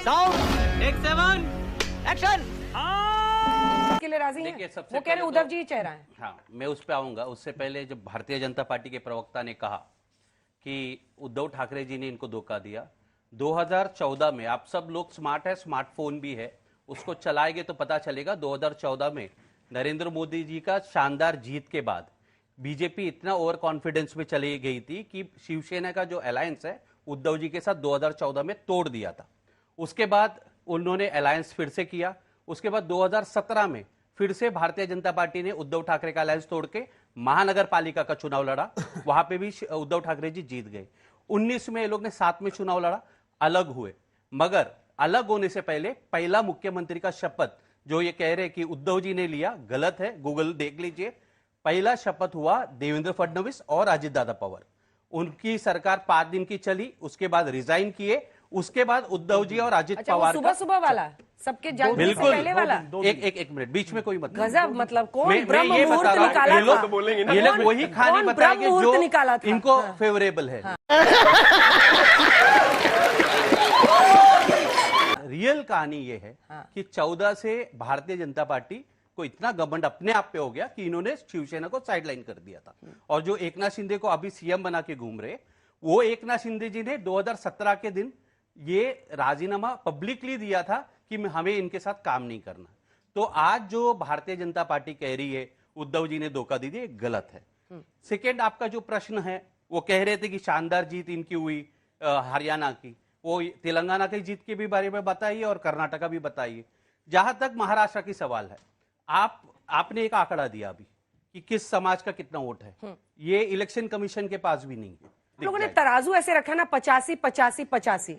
Sound take 7 action. के लिए राजी हैं? सबसे वो कह रहे उद्धव जी ही चेहरा है। हाँ, मैं उस पे आऊंगा। उससे पहले जब भारतीय जनता पार्टी के प्रवक्ता ने कहा कि उद्धव ठाकरे जी ने इनको धोखा दिया 2014 में, आप सब लोग स्मार्ट है, स्मार्टफोन भी है, उसको चलाएंगे तो पता चलेगा। 2014 में नरेंद्र मोदी जी का शानदार जीत के बाद बीजेपी इतना ओवर कॉन्फिडेंस में चली गई थी कि शिवसेना का जो अलायंस है उद्धव जी के साथ 2014 में तोड़ दिया था। उसके बाद उन्होंने अलायंस फिर से किया। उसके बाद 2017 में फिर से भारतीय जनता पार्टी ने उद्धव ठाकरे का अलायंस तोड़ के महानगर पालिका का चुनाव लड़ा, वहां पे भी उद्धव ठाकरे जी जीत गए। 19 में ये लोग ने साथ में चुनाव लड़ा, अलग हुए। मगर अलग होने से पहले पहला मुख्यमंत्री का शपथ जो ये कह रहे कि उद्धव जी ने लिया, गलत है, गूगल देख लीजिए। पहला शपथ हुआ देवेंद्र फडणवीस और अजित दादा पवार। उनकी सरकार 5 दिन की चली, उसके बाद रिजाइन किए। उसके बाद उद्धव जी और अजित पवार सुबह सुबह वाला सबके जल्दी से पहले वाला। एक मिनट, बीच में कोई मत। गजब, मतलब कौन ब्रह्म मुहूर्त निकाला था? ये लोग वही खाली बताएंगे जो इनको फेवरेबल है। रियल कहानी ये है कि 14 से भारतीय जनता पार्टी को इतना घमंड अपने आप पे हो गया कि इन्होंने शिवसेना को साइडलाइन कर दिया था। और जो एकनाथ शिंदे को अभी सीएम बना के घूम रहे, वो एकनाथ शिंदे जी ने 2017 के दिन ये राजीनामा पब्लिकली दिया था कि हमें इनके साथ काम नहीं करना। तो आज जो भारतीय जनता पार्टी कह रही है उद्धव जी ने धोखा दी, ये गलत है। सेकेंड, आपका जो प्रश्न है, वो कह रहे थे कि शानदार जीत इनकी हुई हरियाणा की, वो तेलंगाना की जीत के भी बारे में बताइए और कर्नाटका भी बताइए। जहां तक महाराष्ट्र की सवाल है, आपने एक आंकड़ा दिया अभी कि किस समाज का कितना वोट है, ये इलेक्शन कमीशन के पास भी नहीं है। लोगों ने तराजू ऐसे रखा ना 85-85-85,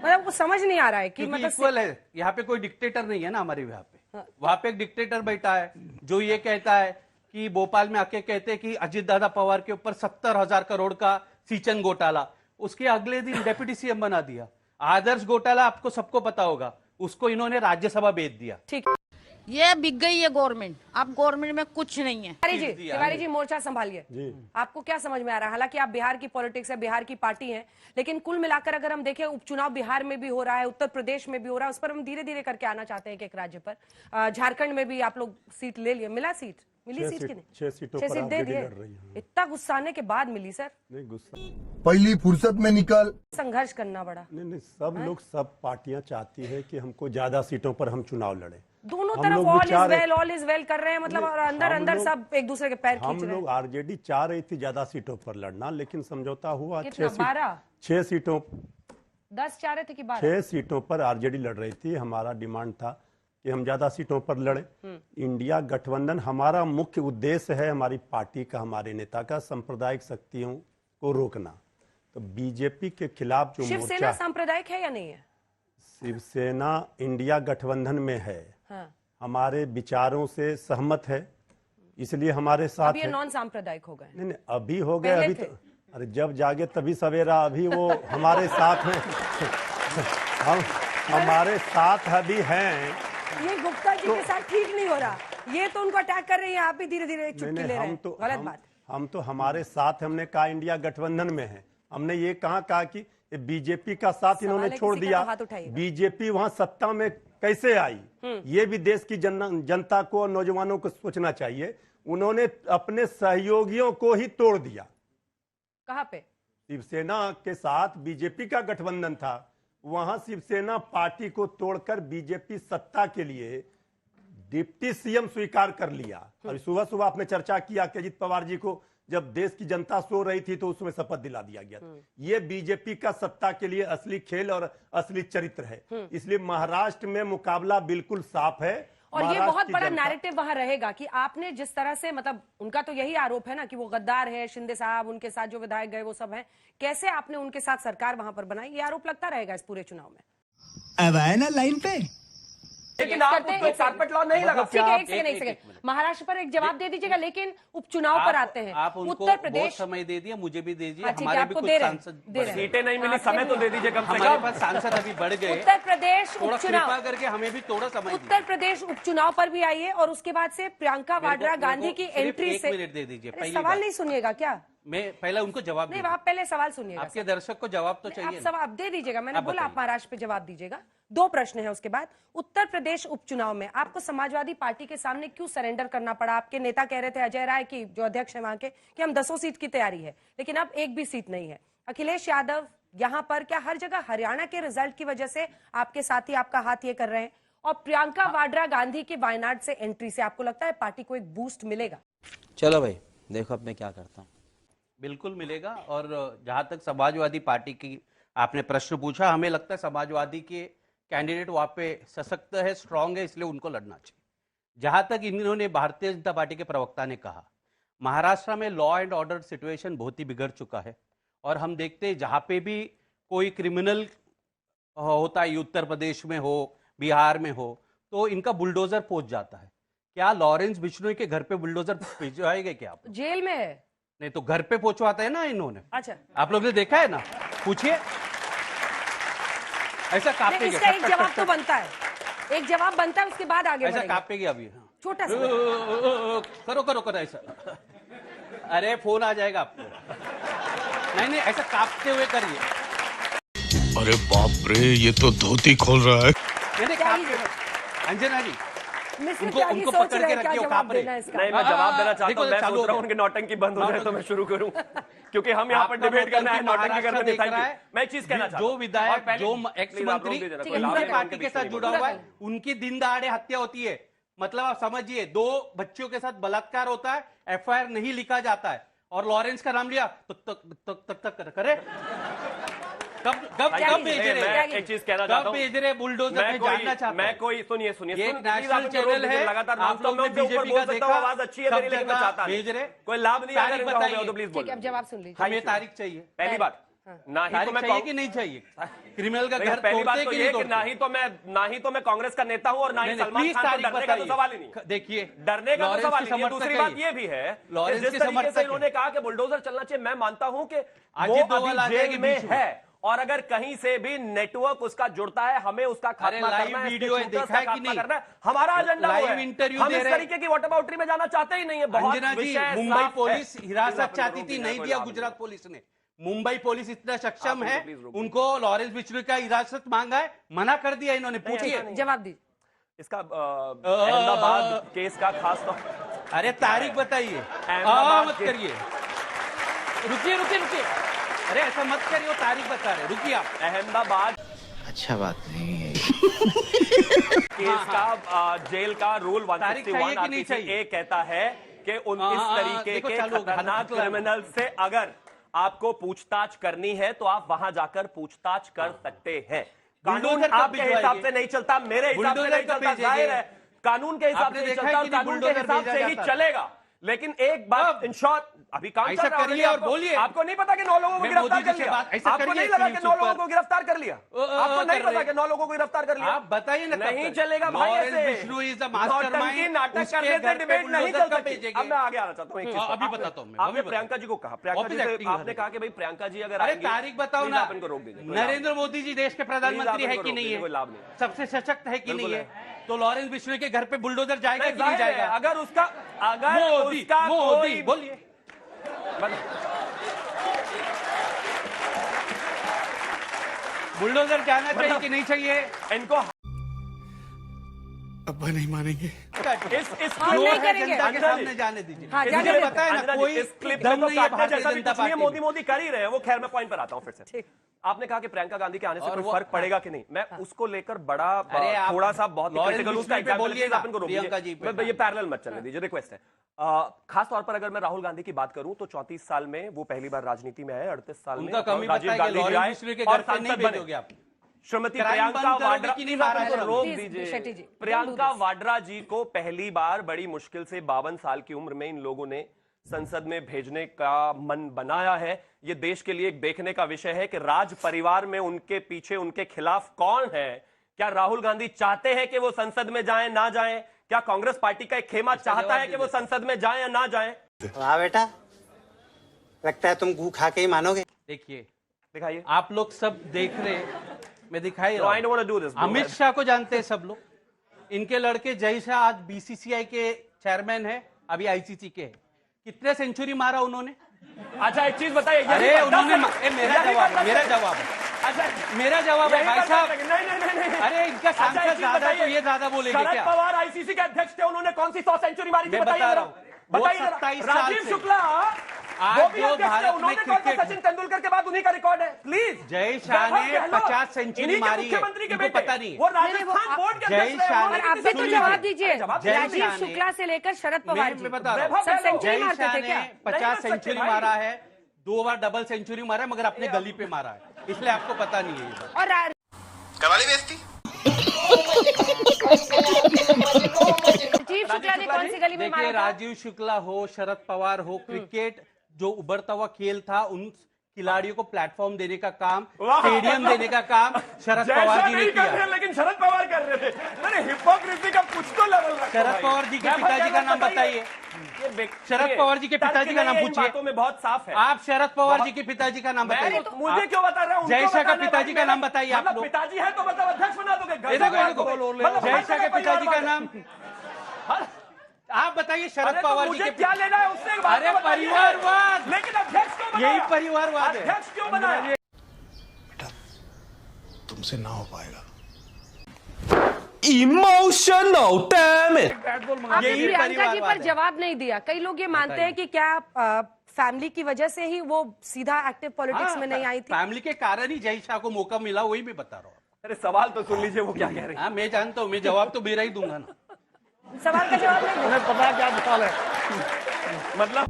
मतलब वो समझ नहीं आ रहा है कि मतलब इक्वल है। यहाँ पे कोई डिक्टेटर नहीं है ना हमारे यहाँ पे। वहां पे एक डिक्टेटर बैठा है जो ये कहता है कि भोपाल में आके कहते हैं कि अजित दादा पवार के ऊपर 70,000 करोड़ का सिंचन घोटाला, उसके अगले दिन डेप्यूटी सीएम बना दिया। आदर्श घोटाला आपको सबको पता होगा, उसको इन्होंने राज्यसभा भेज दिया। ठीक, ये बिक गई है गवर्नमेंट। अब गवर्नमेंट में कुछ नहीं है। तिवारी जी मोर्चा संभालिए। आपको क्या समझ में आ रहा है? हालांकि आप बिहार की पॉलिटिक्स है, बिहार की पार्टी है, लेकिन कुल मिलाकर अगर हम देखें, उपचुनाव बिहार में भी हो रहा है, उत्तर प्रदेश में भी हो रहा है, उस पर हम धीरे धीरे करके आना चाहते हैं एक राज्य पर। झारखंड में भी आप लोग सीट ले लिए, मिला सीट? मिली सीट की नहीं? 6 सीटों पर दे दिए। इतना गुस्सा आने के बाद मिली सर? नहीं, गुस्सा पहली फुर्सत में निकल संघर्ष करना पड़ा। नहीं, सब लोग, सब पार्टियां चाहती है कि हमको ज्यादा सीटों पर हम चुनाव लड़े। दोनों तरफ ऑल इज वेल कर रहे हैं, मतलब अंदर अंदर सब एक दूसरे के पैर खींच रहे हैं। हम लोग आरजेडी चाह रही थी ज्यादा सीटों पर लड़ना, लेकिन समझौता हुआ 6 सीटों 10 चाह रहे थे कि 12? 6 सीटों पर आरजेडी लड़ रही थी। हमारा डिमांड था कि हम ज्यादा सीटों पर लड़े। इंडिया गठबंधन हमारा मुख्य उद्देश्य है, हमारी पार्टी का, हमारे नेता का, सांप्रदायिक शक्तियों को रोकना। तो बीजेपी के खिलाफ जो शिवसेना सांप्रदायिक है या नहीं है? शिवसेना इंडिया गठबंधन में है, हमारे विचारों से सहमत है, इसलिए हमारे साथ ये नॉन सांप्रदायिक हो गए? नहीं, अभी हो गए। अभी तो अरे जब जागे तभी सवेरा। अभी वो हमारे साथ हैं। हम हमारे साथ अभी हैं। ये गुप्ता जी के साथ ठीक नहीं हो रहा। ये तो उनको अटैक कर रहे हैं, आप भी धीरे धीरे चुटकी ले रहे हैं। गलत बात। हम तो हमारे साथ, हमने कहा इंडिया गठबंधन में है। हमने ये कहा कि बीजेपी का साथ इन्होंने छोड़ दिया। बीजेपी वहां सत्ता में कैसे आई, ये भी देश की जनता को और नौजवानों को सोचना चाहिए। उन्होंने अपने सहयोगियों को ही तोड़ दिया। कहां पे? शिवसेना के साथ बीजेपी का गठबंधन था, वहां शिवसेना पार्टी को तोड़कर बीजेपी सत्ता के लिए डिप्टी सीएम स्वीकार कर लिया। अभी सुबह सुबह आपने चर्चा किया कि अजित पवार जी को जब देश की जनता सो रही थी तो उसमें शपथ दिला दिया गया। ये बीजेपी का सत्ता के लिए असली खेल और असली चरित्र है। इसलिए महाराष्ट्र में मुकाबला बिल्कुल साफ है। और ये बहुत बड़ा नैरेटिव वहां रहेगा कि आपने जिस तरह से, मतलब उनका तो यही आरोप है ना कि वो गद्दार है, शिंदे साहब, उनके साथ जो विधायक गए वो सब हैं, कैसे आपने उनके साथ सरकार वहां पर बनाई, ये आरोप लगता रहेगा इस पूरे चुनाव में। अब आए ना लाइन पे, लेकिन आप कारपेट लॉ नहीं लगा। ठीक है, एक सेकंड। महाराष्ट्र पर एक जवाब दे दीजिएगा, लेकिन उपचुनाव पर आते हैं। आप उनको उत्तर प्रदेश बहुत समय दे दिया, मुझे भी दीजिए। हमारे भी कुछ सांसद, सीटें नहीं मिली, समय तो दे दीजिए कम से कम। हमारे पास सांसद अभी बढ़ गए। उत्तर प्रदेश उपचुनाव करके हमें भी थोड़ा समय, उत्तर प्रदेश उपचुनाव पर भी आइए, और उसके बाद से प्रियंका वाड्रा गांधी की एंट्री से। 1 मिनट दे दीजिए। सवाल नहीं सुनिएगा क्या? मैं पहले उनको जवाब नहीं, आप पहले सवाल सुनिएगा। आपके दर्शक को जवाब तो चाहिए। आप दे दीजिएगा, मैंने बोला आप महाराष्ट्र पे जवाब दीजिएगा। दो प्रश्न है उसके बाद। उत्तर प्रदेश उपचुनाव में आपको समाजवादी पार्टी के सामने क्यों सरेंडर करना पड़ा? आपके नेता कह रहे थे अजय राय की, जो अध्यक्ष है वहां के, कि हम 10 सीट की तैयारी है, लेकिन अब एक भी सीट नहीं है। अखिलेश यादव यहां पर क्या हर जगह हरियाणा के रिजल्ट की वजह से आपके साथी आपका हाथ ये कर रहे हैं? और प्रियंका वाड्रा गांधी की वायनाड से एंट्री से आपको लगता है पार्टी को एक बूस्ट मिलेगा? चलो भाई देखो अब मैं क्या करता हूँ। बिल्कुल मिलेगा। और जहां तक समाजवादी पार्टी की आपने प्रश्न पूछा, हमें लगता है समाजवादी के कैंडिडेट वहां पे सशक्त है, स्ट्रांग है, इसलिए उनको लड़ना चाहिए। जहां तक इन्होंने भारतीय जनता पार्टी के प्रवक्ता ने कहा, महाराष्ट्र में लॉ एंड ऑर्डर सिचुएशन बहुत ही बिगड़ चुका है और हम देखते हैं जहां पे भी कोई क्रिमिनल होता है, उत्तर प्रदेश में हो, बिहार में हो, तो इनका बुलडोजर पहुंच जाता है। क्या लॉरेंस बिश्नोई के घर पे बुलडोजर भिजवाएंगे क्या आप? जेल में है। नहीं तो घर पे पहुंचवाते हैं ना इन्होंने। अच्छा, आप लोग ने देखा है ना, पूछिए। ऐसा कांपेगी, इसका एक जवाब तो बनता है, एक जवाब बनता है, उसके बाद आगे ऐसा बढ़ेंगे। कांपेगी अभी। छोटा सा करो करो करो ऐसा। अरे फोन आ जाएगा आपको। नहीं नहीं, ऐसा कांपते हुए करिए। अरे बाप रे, ये तो धोती खोल रहा है। अंजना जी, मिस्टर उनको त्यागी उनको सोच पकड़ रहे के हैं क्या रखिए, जवाब कांप रहे। देना है इसका? नहीं, मैं जवाब देना चाहता देखो, हूँ। मैं चालू सोच रहा हूँ हो उनके नौटंकी बंद हो जाए तो मैं शुरू करूँ, क्योंकि हम यहाँ पर आपका डिबेट करना है, मतलब नौटंकी करने महाराष्ट्र में। देख रहा है। मैं एक चीज कहना चाहता जो हूँ। विधायक, और पहले- जो एक्स मंत्री दूसरी पार्टी के साथ जुड़ा हुआ है, उनकी दिन दहाड़े हत्या होती है। मतलब आप समझिए, 2 बच्चियों के साथ बलात्कार होता है, एफआईआर नहीं लिखा जाता है, और लॉरेंस का नाम लिया तक करे। कब भेज रहे? मैं एक चीज कहना चाहता हूँ। भेज रहे बुलडोजर? मैं जानना चाहता हूँ। मैं कोई सुनिए ये एक नेशनल चैनल है, लगातार आप लोग ने बीजेपी का देखा, आवाज अच्छी है मेरी, लेकिन मैं चाहता भेज रहे, कोई लाभ नहीं तारीख अगर इनका हो गया हो तो प्लीज ठीक है, अब बोलिए। जवाब सुन लीजिए। हमें तारीख चाहिए। पहली बात, ना ही तो तारीख मैं चाहिए कि नहीं चाहिए? क्रिमिनल का घर पहली बात तोड़ते तो कि ये नहीं कि तोड़ते? ना ही तो मैं कांग्रेस का नेता हूं और ना ही सलमान प्लीज खान को तारीख डरने का तो बताइए। सवाल ही नहीं। देखिए, डरने का तो सवाल नहीं है। दूसरी बात ये भी है कि लॉरेंस जिस के तरीके समर्थक से हैं। इन्होंने कहा कि बुलडोजर चलना चाहिए, मैं मानता हूं कि आज वो ये 2 वाला अभी आ जाएगी जेल में बीच में। है, और अगर कहीं से भी नेटवर्क उसका जुड़ता है, हमें उसका खात्मा लाइव करना है, वीडियो है, इसके देखा है कि खात्मा नहीं? करना है। हमारा एजेंडा वो लाइव है। इंटरव्यू हम दे इस रहे हैं। तरीके की वॉटरबाउटरी में जाना चाहते ही नहीं है। बहुत अंजना जी, विषय मुंबई साफ है। पुलिस हिरासत चाहती थी, प्लीज नहीं कोई दिया लाभ गुजरात पुलिस ने। मुंबई पुलिस इतना सक्षम है, प्लीज रोकिए। उनको लॉरेंस बिश्नोई का हिरासत मांगा है, मना कर दिया इन्होंने। पूछिए, जवाब दीजिए। इसका अहमदाबाद केस का खास तौर, अरे तारीख बताइए। अहमदाबाद मत के- करिए, रुकिए रुकिए रुकिए। अरे ऐसा मत करिए, वो तारीख बता रहे, रुकिए आप। अहमदाबाद अच्छा बात नहीं है। केस का जेल का रूल तारीख चाहिए कि नहीं 161 चाहिए? कहता है कि इस तरीके देखो, के चालू हो गया, खतरनाक हाथ खुला है। क्रिमिनल से अगर आपको पूछताछ करनी है तो आप वहां जाकर पूछताछ कर सकते हैं। कानून बुलडोजर कब आपके हिसाब भिजवाएंगे? से नहीं चलता, मेरे हिसाब से बुलडोजर नहीं कब चलता, भेजेंगे? जाहिर है कानून के हिसाब आपने से नहीं देखा है चलता, कि नहीं कानून के बुलडोजर हिसाब भेजा से ही जाता है? चलेगा। लेकिन एक बात इंश्योर, अभी काम ऐसा चल रहा है करिए already, और बोलिए। आपको नहीं पता कि 9 लोगों को मैं गिरफ्तार मोदी कर जी से लिया? बात- ऐसा आपको करिए नहीं लगा कि फिल्म 9 लोगों सुपर। को गिरफ्तार कर लिया? आपको नहीं कर पता रहे। कि 9 लोगों को गिरफ्तार कर लिया? आप बताइए ना, कब नहीं तक? चलेगा भाई लॉरेंस ऐसे। बिश्नोई is the mastermind, नौटंकी नाटक उसके करने से घर पे डिबेट नहीं बुलडोजर चल कब सकती। भेजेंगे? अब मैं आगे आना चाहता हूँ। एक चीज अभी आपने- बताता हूँ मैं, आपने अभी प्रियंका जी को कहा, प्रियंका Office जी से acting आपने कहा कि भाई प्रियंका जी अगर अरे आएंगी, तारीख बताओ please ना। आप इनको रोक दीजिए। कोई नरेंद्र मोदी जी देश के प्रधानमंत्री है कि नहीं कोई लाभ है? नहीं। सबसे सशक्त है कि नहीं बिल्कुल है? तो लॉरेंस बिश्नोई के घर पे बुलडोजर जाएगा कि नहीं जाहिर है, जाएगा? अगर उसका मोदी कोई बोलिए। बुलडोजर जाना चाहिए कि नहीं चाहिए? इनको अब नहीं मानेंगे। इस हम जो नहीं है करेंगे। जनता के अंजना जी। सामने जाने दीजिए। हाँ, मुझे जाने दीजिए। पता है ना, अंजना जी, कोई इस क्लिप दम में तो नहीं है काटने भारतीय जैसा भी जनता कुछ नहीं है, पार्टी में। मोदी कर ही रहे हैं वो। खैर मैं पॉइंट पर आता हूं फिर से। ठीक। आपने कहा कि प्रियंका गांधी के आने से और कोई वो- फर्क पड़ेगा कि नहीं, मैं उसको लेकर बड़ा अरे आप थोड़ा सा बहुत लॉरेंस क्रिटिकल उसका बिश्नोई पे एग्जांपल बोलिए प्लीज ना, आप इनको रोक प्रियंका जी दीजिए। पे। मैं ये पैरेलल मत चलने दीजिए, रिक्वेस्ट है। खास तौर पर अगर मैं राहुल गांधी की बात करूं तो 34 साल में वो पहली बार राजनीति में आए, 38 साल में उनका कमी राजीव बताइए, गांधी जी लॉरेंस आए बिश्नोई के और घर पे नहीं सांसद बने। भेजोगे आप? श्रीमती क्राइम प्रियंका बंद करोगे वाड्रा कि नहीं प्लीज आप महाराष्ट्र इनको में? रोक Please, दीजिए। शेट्टी जी, don't do Priyanka this. Vadra जी को पहली बार बड़ी मुश्किल से 52 साल की उम्र में इन लोगों ने संसद में भेजने का मन बनाया है। यह देश के लिए एक देखने का विषय है कि राज परिवार में उनके पीछे उनके खिलाफ कौन है। क्या राहुल गांधी चाहते हैं कि वो संसद में जाएं ना जाएं? क्या कांग्रेस पार्टी का एक खेमा चाहता है कि वो संसद में जाएं या ना जाएं? वाह बेटा, लगता है तुम गू खा के ही मानोगे। देखिए, दिखाइए। आप लोग सब देख रहे हैं, मैं दिखाई No, रहा I don't want to do this, हूं। bro. अमित शाह को जानते हैं सब लोग। इनके लड़के जय शाह आज बीसीसीआई के चेयरमैन है, अभी आईसीसी के है। कितने सेंचुरी मारा उन्होंने? अच्छा एक चीज बताइए, अरे उन्होंने मेरा जवाब है। मेरा जवाब है भाई साहब। नहीं। अरे इनका सांसद ज्यादा तो ये ज्यादा बोलेंगे शरद क्या? पवार आईसीसी के अध्यक्ष थे, उन्होंने कौन सी 100 सेंचुरी मारी थी? मैं बताइए बता जरा। रहा हूँ, वो बताइए जरा। 27 साल राजीव से। शुक्ला आज वो भी जो अध्यक्ष थे, भारत में उन्होंने कौन सा? क्रिकेट- सचिन तेंदुलकर के बाद उन्हीं का रिकॉर्ड है। प्लीज जय शाह ने 50 सेंचुरी मारी है, मुख्यमंत्री के इनको बेटे पता नहीं है। वो राजस्थान बोर्ड के जय अध्यक्ष रहे, शाह उन्होंने ने- और आप भी तो कितनी जवाब सेंचुरी दीजिए। जवाब जय राजीव शाह ने- शुक्ला से लेकर शरद पवार जी मैं बता रहा वैभव हूँ, सब सेंचुरी जय मारते शाह थे ने क्या? 50 नहीं कर सेंचुरी सकते मारा है, 2 बार डबल सेंचुरी मारा है, मगर अपने गली पे मारा है, इसलिए आपको पता नहीं है ये बात। और कवाली बेइज्जती। राजीव शुक्ला ने कौन सी गली में देखिए, मारा था? राजीव शुक्ला हो, शरद पवार हो, क्रिकेट जो उभरता हुआ खेल था, उन खिलाड़ियों को प्लेटफॉर्म देने का काम, स्टेडियम देने का काम शरद पवार जी ने नहीं कर किया। रहे, लेकिन शरद पवार कर रहे थे। अरे हिपोक्रेसी का कुछ तो लेवल रखो शरद भाई। पवार जी के पिताजी का नाम बताइए। शरद पवार जी के पिताजी का नाम पूछिए। बातों में बहुत साफ है। आप शरद पवार जी के पिताजी का नाम बताइए। मुझे क्यों बता रहे हो? जय शाह का पिताजी का नाम बताइए आप लोग। पिताजी है तो मतलब अध्यक्ष बना दोगे? जय शाह के पिताजी का नाम आप बताइए। शरद पवार जी के क्या लेना है उससे? एक बात अरे तो बताइए। परिवारवाद, लेकिन अध्यक्ष क्यों बनाया? यही परिवारवाद है। अध्यक्ष क्यों बनाया? तुमसे ना हो पाएगा। Emotional damage. आपने यही प्रियंका जी परिवारवाद पर है। जवाब नहीं दिया। कई लोग ये मानते हैं कि क्या फैमिली की वजह से ही वो सीधा एक्टिव पॉलिटिक्स में नहीं आई थी? फैमिली के कारण ही जय शाह को मौका मिला, वही मैं बता रहा हूँ। अरे सवाल तो सुन लीजिए वो क्या कह रहे हैं। हाँ, मैं जानता हूँ, मैं जवाब तो मेरा ही दूंगा ना। सवाल का जवाब नहीं दिया। पता क्या सवाल है? मतलब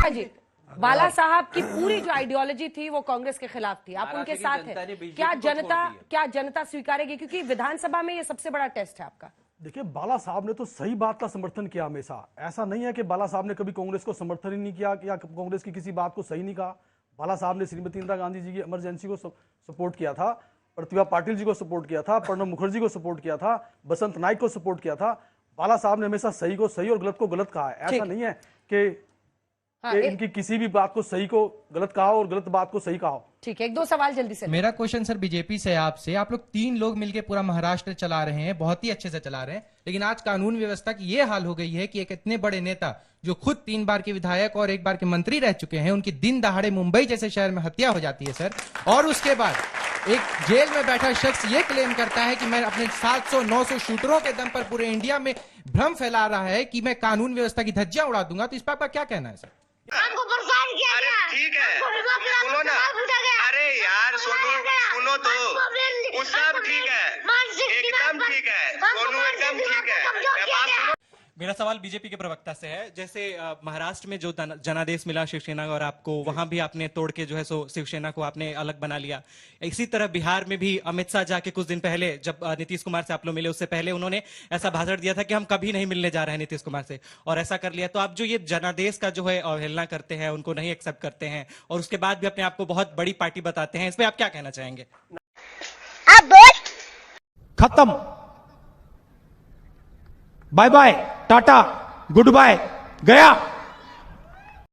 जी, बाला साहब की पूरी जो आइडियोलॉजी थी वो कांग्रेस के खिलाफ थी। आप उनके साथ जनता ने हैं। बीजेपी क्या को छोड़ दिया। जनता स्वीकारेगी? क्योंकि विधानसभा में ये सबसे बड़ा टेस्ट है आपका। देखिए, बाला साहब ने तो सही बात का समर्थन किया हमेशा। ऐसा नहीं है कि बाला साहब ने कभी कांग्रेस को समर्थन ही नहीं किया या कांग्रेस की किसी बात को सही नहीं कहा। बाला साहब ने श्रीमती इंदिरा गांधी जी की इमरजेंसी को सपोर्ट किया था, प्रतिभा पाटिल जी को सपोर्ट किया था, प्रणब मुखर्जी को सपोर्ट किया था, बसंत नाइक को सपोर्ट किया था। बाला साहब ने हमेशा सही को सही और गलत को गलत कहा है। ऐसा नहीं है कि इनकी किसी भी बात को सही को गलत कहा और गलत बात को सही कहा। ठीक है, 1-2 सवाल जल्दी से। मेरा क्वेश्चन सर बीजेपी से है आपसे। आप लोग 3 लोग मिलकर पूरा महाराष्ट्र चला रहे हैं, बहुत ही अच्छे से चला रहे हैं, लेकिन आज कानून व्यवस्था की ये हाल हो गई है कि एक इतने बड़े नेता जो खुद 3 बार के विधायक और 1 बार के मंत्री रह चुके हैं, उनकी दिन दहाड़े मुंबई जैसे शहर में हत्या हो जाती है सर। और उसके बाद एक जेल में बैठा शख्स ये क्लेम करता है कि मैं अपने 700-900 शूटरों के दम पर पूरे इंडिया में भ्रम फैला रहा है कि मैं कानून व्यवस्था की धज्जियां उड़ा दूंगा। तो इस पर आपका क्या कहना है सर? हमको परेशान किया गया। ठीक है, सुनो ना। अरे यार सुनो तो, वो सब ठीक है, एकदम ठीक है, सोनू एकदम ठीक है। मेरा सवाल बीजेपी के प्रवक्ता से है। जैसे महाराष्ट्र में जो जनादेश मिला शिवसेना और आपको, वहां भी आपने तोड़ के जो है सो शिवसेना को आपने अलग बना लिया। इसी तरह बिहार में भी अमित शाह जाके कुछ दिन पहले, जब नीतीश कुमार से आप लोग मिले उससे पहले, उन्होंने ऐसा भाषण दिया था कि हम कभी नहीं मिलने जा रहे हैं नीतीश कुमार से, और ऐसा कर लिया। तो आप जो ये जनादेश का जो है अवहेलना करते हैं, उनको नहीं एक्सेप्ट करते हैं, और उसके बाद भी अपने आप को बहुत बड़ी पार्टी बताते हैं, इस पर आप क्या कहना चाहेंगे? खत्म, bye bye, tata, good bye, गया।